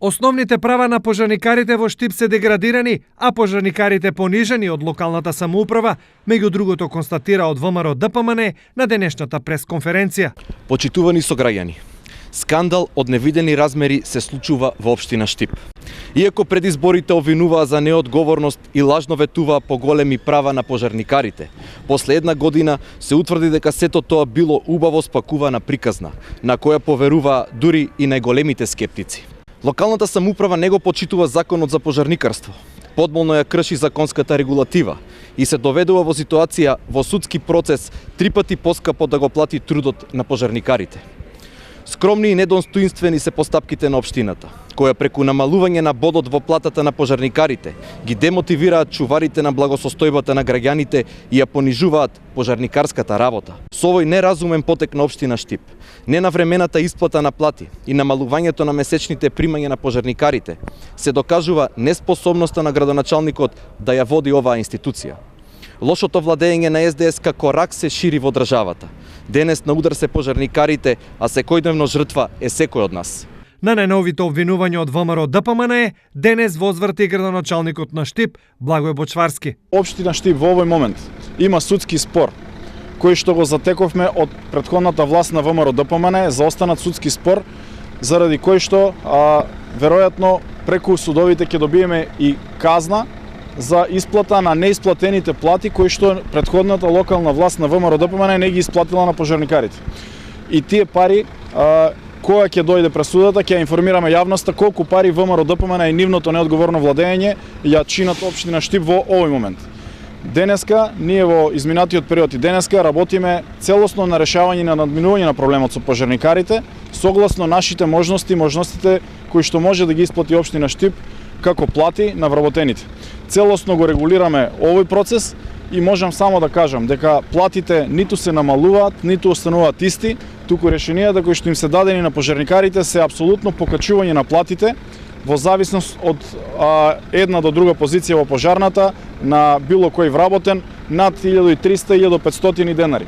Основните права на пожарникарите во Штип се деградирани, а пожарникарите понижени од локалната самоуправа, меѓу другото констатира од ВМРО ДПМН на денешната пресконференција. Почитувани сограѓани, скандал од невидени размери се случува во општина Штип. Иако пред изборите обвинуваа за неодговорност и лажно ветуваа по големи права на пожарникарите, после една година се утврди дека сето тоа било убаво спакувана приказна, на која поверуваа дури и најголемите скептици. Локалната самоуправа не го почитува законот за пожарникарство, подмолно ја крши законската регулатива и се доведува во ситуација во судски процес 3 пати поскапо да го плати трудот на пожарникарите. Скромни и недостоинствени се постапките на општината, која преку намалување на бодот во платата на пожарникарите ги демотивираат чуварите на благосостојбата на граѓаните и ја понижуваат пожарникарската работа. Со овој неразумен потек на општина Штип, ненавремената исплата на плати и намалувањето на месечните примања на пожарникарите се докажува неспособноста на градоначалникот да ја води оваа институција. Лошото владење на СДС како рак се шири во државата. Денес на удар се пожарникарите, а секојдневно жртва е секој од нас. На најновите обвинувања од ВМРО ДПМН денес возврати градоначалникот на Штип Благој Бочварски. Општина Штип во овој момент има судски спор кој што го затековме од претходната власт на ВМРО ДПМН за останат судски спор, заради кој што веројатно преку судовите ќе добиеме и казна за исплата на неисплатените плати кои што претходната локална власт на ВМРО ДПМН не ги исплатила на пожарникарите. И тие пари која ќе дојде пресудата, ќе информираме јавноста колку пари ВМРО ДПМН и нивното неодговорно владење ја чинат општина Штип во овој момент. Денеска, ние во изминатиот период и денеска работиме целосно на решавање на надминување на проблемот со пожарникарите, согласно нашите можностите кои што може да ги исплати општина Штип како плати на вработените. Целосно го регулираме овој процес и можам само да кажам дека платите ниту се намалуваат, ниту остануваат исти, туку решенијата кои што им се дадени на пожарникарите се апсолутно покачување на платите во зависност од една до друга позиција во пожарната на било кој вработен над 1300-1500 денари.